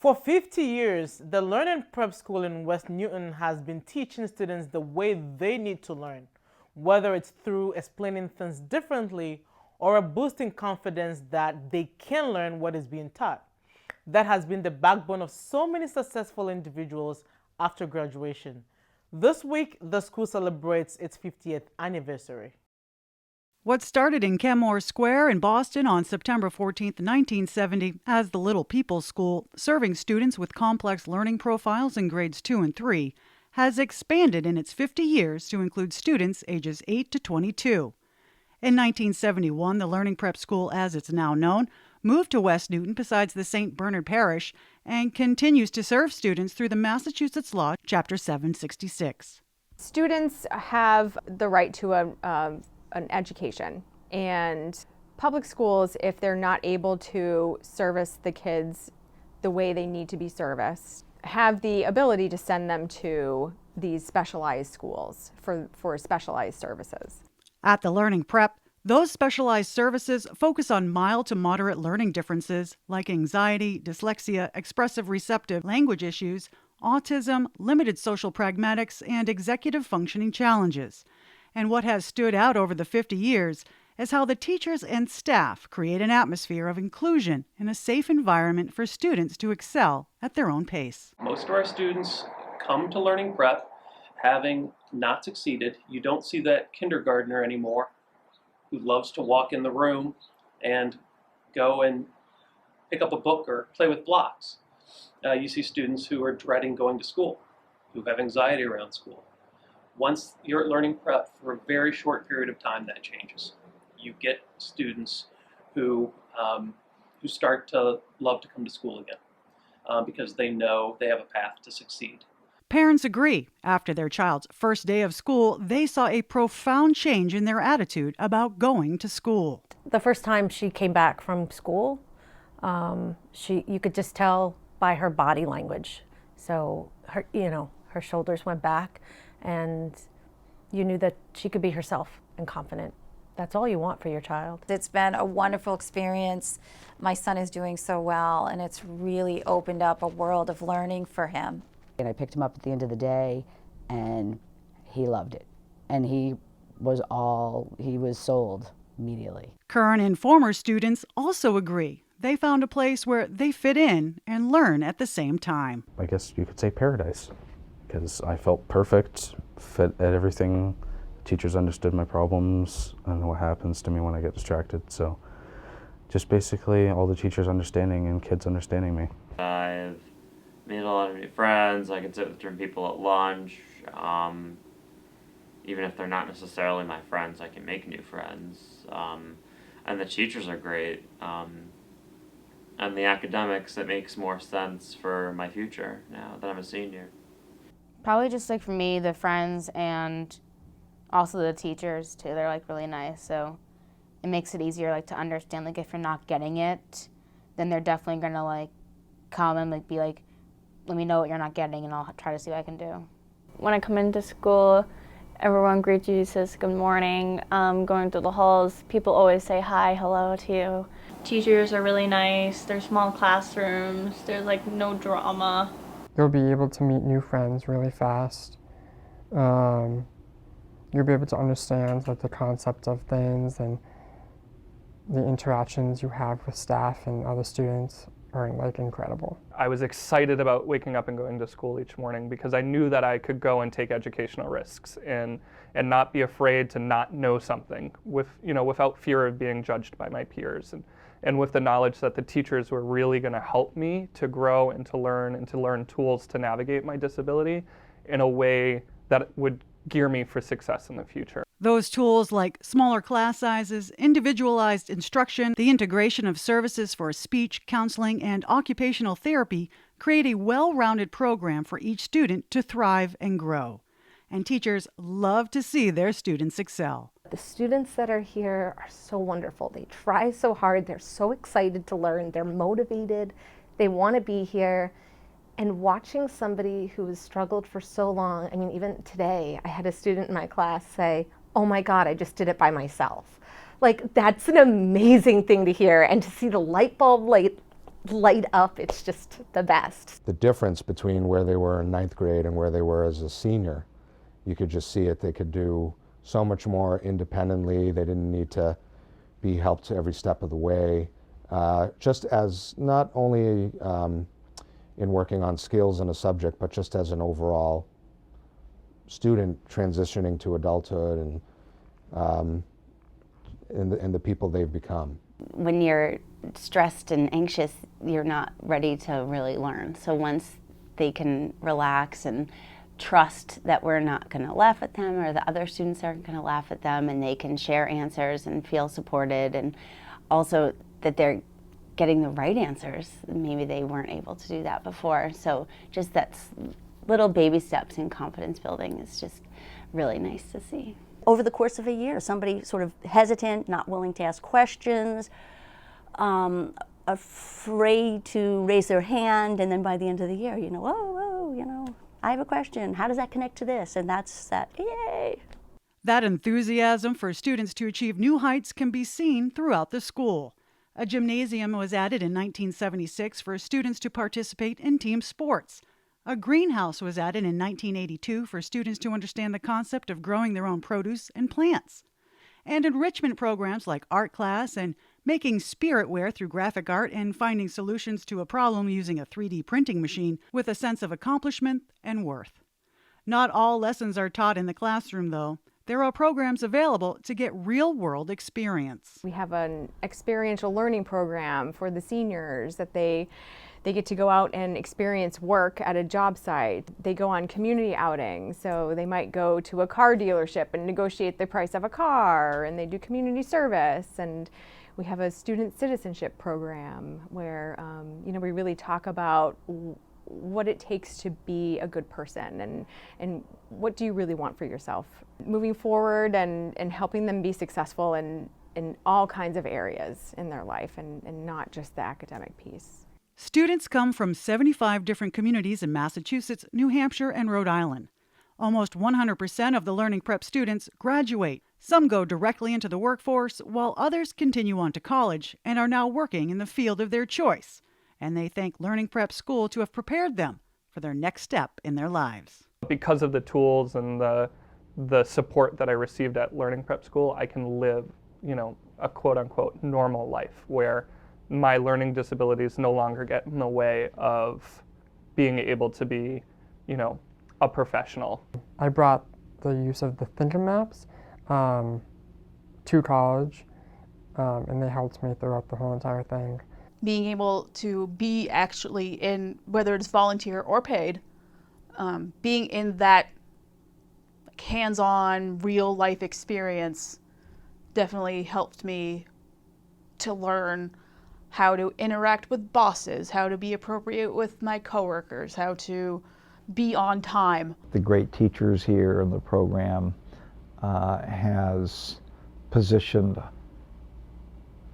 For 50 years, the Learning Prep School in West Newton has been teaching students the way they need to learn, whether it's through explaining things differently or boosting confidence that they can learn what is being taught. That has been the backbone of so many successful individuals after graduation. This week, the school celebrates its 50th anniversary. What started in Kenmore Square in Boston on September 14, 1970, as the Little People's School, serving students with complex learning profiles in grades 2 and 3, has expanded in its 50 years to include students ages 8 to 22. In 1971, the Learning Prep School, as it's now known, moved to West Newton besides the St. Bernard Parish and continues to serve students through the Massachusetts Law, Chapter 766. Students have the right to an education, and public schools, if they're not able to service the kids the way they need to be serviced, have the ability to send them to these specialized schools for specialized services. At the Learning Prep, those specialized services focus on mild to moderate learning differences like anxiety, dyslexia, expressive receptive language issues, autism, limited social pragmatics, and executive functioning challenges. And what has stood out over the 50 years is how the teachers and staff create an atmosphere of inclusion and a safe environment for students to excel at their own pace. Most of our students come to Learning Prep having not succeeded. You don't see that kindergartner anymore who loves to walk in the room and go and pick up a book or play with blocks. You see students who are dreading going to school, who have anxiety around school. Once you're at Learning Prep for a very short period of time, that changes. You get students who start to love to come to school again because they know they have a path to succeed. Parents agree. After their child's first day of school, they saw a profound change in their attitude about going to school. The first time she came back from school, you could just tell by her body language. So her shoulders went back, and you knew that she could be herself and confident. That's all you want for your child. It's been a wonderful experience. My son is doing so well, and it's really opened up a world of learning for him. And I picked him up at the end of the day, and he loved it. And he was sold immediately. Current and former students also agree. They found a place where they fit in and learn at the same time. I guess you could say paradise, because I felt perfect, fit at everything. Teachers understood my problems and what happens to me when I get distracted. So just basically all the teachers understanding and kids understanding me. I've made a lot of new friends. I can sit with different people at lunch. Even if they're not necessarily my friends, I can make new friends. And the teachers are great. And the academics, it makes more sense for my future now that I'm a senior. Probably just like for me, the friends and also the teachers too. They're like really nice, so it makes it easier like to understand. Like if you're not getting it, then they're definitely gonna like come and like be like, let me know what you're not getting, and I'll try to see what I can do. When I come into school, everyone greets you, says good morning. Going through the halls, people always say hi, hello to you. Teachers are really nice. There's small classrooms. There's like no drama. You'll be able to meet new friends really fast. You'll be able to understand like the concept of things, and the interactions you have with staff and other students are like incredible. I was excited about waking up and going to school each morning because I knew that I could go and take educational risks and not be afraid to not know something without fear of being judged by my peers, and with the knowledge that the teachers were really going to help me to grow and to learn tools to navigate my disability in a way that would gear me for success in the future. Those tools like smaller class sizes, individualized instruction, the integration of services for speech, counseling, and occupational therapy create a well-rounded program for each student to thrive and grow. And teachers love to see their students excel. The students that are here are so wonderful. They try so hard. They're so excited to learn. They're motivated. They want to be here. And watching somebody who has struggled for so long, I mean, even today, I had a student in my class say, oh my God, I just did it by myself. Like, that's an amazing thing to hear, and to see the light bulb light light up. It's just the best. The difference between where they were in 9th grade and where they were as a senior, you could just see it. They could do so much more independently. They didn't need to be helped every step of the way. Just as not only in working on skills in a subject, but just as an overall student transitioning to adulthood and the people they've become. When you're stressed and anxious, you're not ready to really learn. So once they can relax and trust that we're not going to laugh at them or the other students aren't going to laugh at them, and they can share answers and feel supported, and also that they're getting the right answers. Maybe they weren't able to do that before. So just that little baby steps in confidence building is just really nice to see. Over the course of a year, somebody sort of hesitant, not willing to ask questions, afraid to raise their hand, and then by the end of the year, I have a question. How does that connect to this? And that's that, yay! That enthusiasm for students to achieve new heights can be seen throughout the school. A gymnasium was added in 1976 for students to participate in team sports. A greenhouse was added in 1982 for students to understand the concept of growing their own produce and plants. And enrichment programs like art class and making spiritware through graphic art and finding solutions to a problem using a 3D printing machine with a sense of accomplishment and worth. Not all lessons are taught in the classroom, though. There are programs available to get real-world experience. We have an experiential learning program for the seniors that they get to go out and experience work at a job site. They go on community outings, so they might go to a car dealership and negotiate the price of a car, and they do community service. And we have a student citizenship program where we really talk about what it takes to be a good person and what do you really want for yourself. Moving forward and helping them be successful in all kinds of areas in their life and not just the academic piece. Students come from 75 different communities in Massachusetts, New Hampshire, and Rhode Island. Almost 100% of the Learning Prep students graduate. Some go directly into the workforce, while others continue on to college and are now working in the field of their choice. And they thank Learning Prep School to have prepared them for their next step in their lives. Because of the tools and the support that I received at Learning Prep School, I can live, a quote-unquote normal life where my learning disabilities no longer get in the way of being able to be, a professional. I brought the use of the thinking maps to college, and they helped me throughout the whole entire thing. Being able to be actually in, whether it's volunteer or paid, being in that hands-on, real-life experience definitely helped me to learn how to interact with bosses, how to be appropriate with my coworkers, how to be on time. The great teachers here in the program has positioned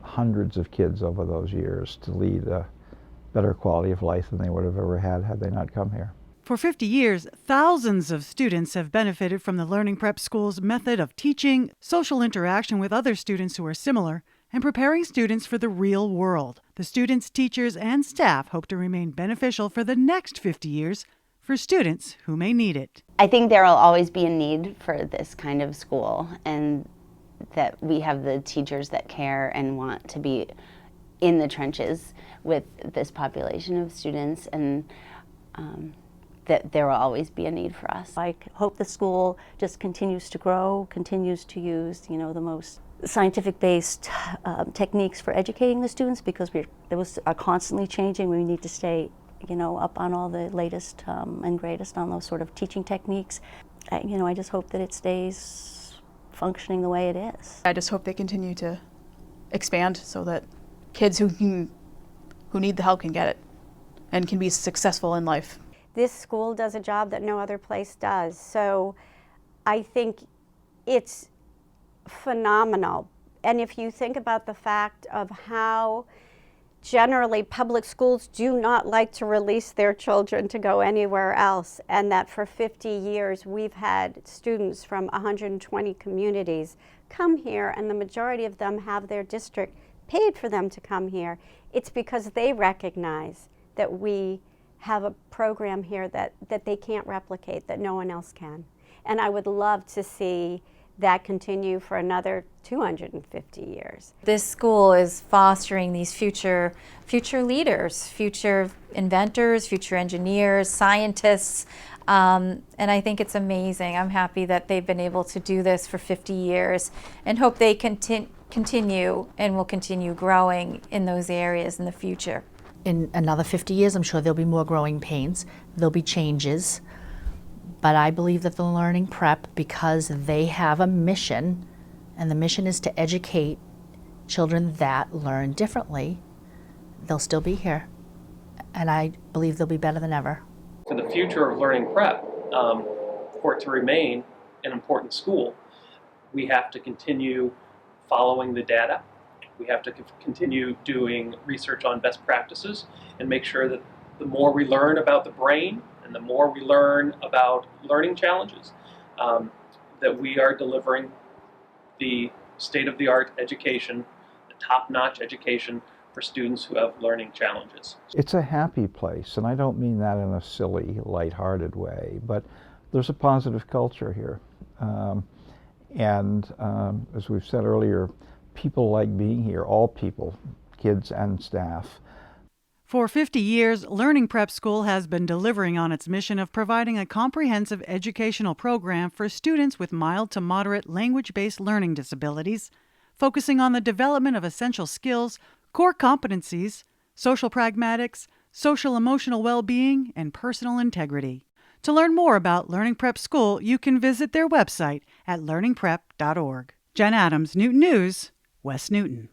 hundreds of kids over those years to lead a better quality of life than they would have ever had they not come here. For 50 years, thousands of students have benefited from the Learning Prep School's method of teaching, social interaction with other students who are similar, and preparing students for the real world. The students, teachers, and staff hope to remain beneficial for the next 50 years for students who may need it. I think there will always be a need for this kind of school, and that we have the teachers that care and want to be in the trenches with this population of students, and that there will always be a need for us. I hope the school just continues to grow, continues to use, the most scientific-based techniques for educating the students, because those are constantly changing. We need to stay, up on all the latest and greatest on those sort of teaching techniques. I just hope that it stays functioning the way it is. I just hope they continue to expand so that kids who need the help can get it and can be successful in life. This school does a job that no other place does, so I think it's phenomenal. And if you think about the fact of how generally public schools do not like to release their children to go anywhere else, and that for 50 years we've had students from 120 communities come here, and the majority of them have their district paid for them to come here. it's because they recognize that we have a program here that they can't replicate, that no one else can. And I would love to see that continue for another 250 years. This school is fostering these future leaders, future inventors, future engineers, scientists, and I think it's amazing. I'm happy that they've been able to do this for 50 years and hope they continue and will continue growing in those areas in the future. In another 50 years, I'm sure there'll be more growing pains, there'll be changes, but I believe that the Learning Prep, because they have a mission, and the mission is to educate children that learn differently, they'll still be here. And I believe they'll be better than ever. For the future of Learning Prep, for it to remain an important school, we have to continue following the data. We have to continue doing research on best practices and make sure that the more we learn about the brain and the more we learn about learning challenges, that we are delivering the state-of-the-art education, the top-notch education for students who have learning challenges. It's a happy place, and I don't mean that in a silly, lighthearted way, but there's a positive culture here. As we've said earlier, people like being here, all people, kids and staff. For 50 years, Learning Prep School has been delivering on its mission of providing a comprehensive educational program for students with mild to moderate language-based learning disabilities, focusing on the development of essential skills, core competencies, social pragmatics, social-emotional well-being, and personal integrity. To learn more about Learning Prep School, you can visit their website at learningprep.org. Jen Adams, Newton News, West Newton.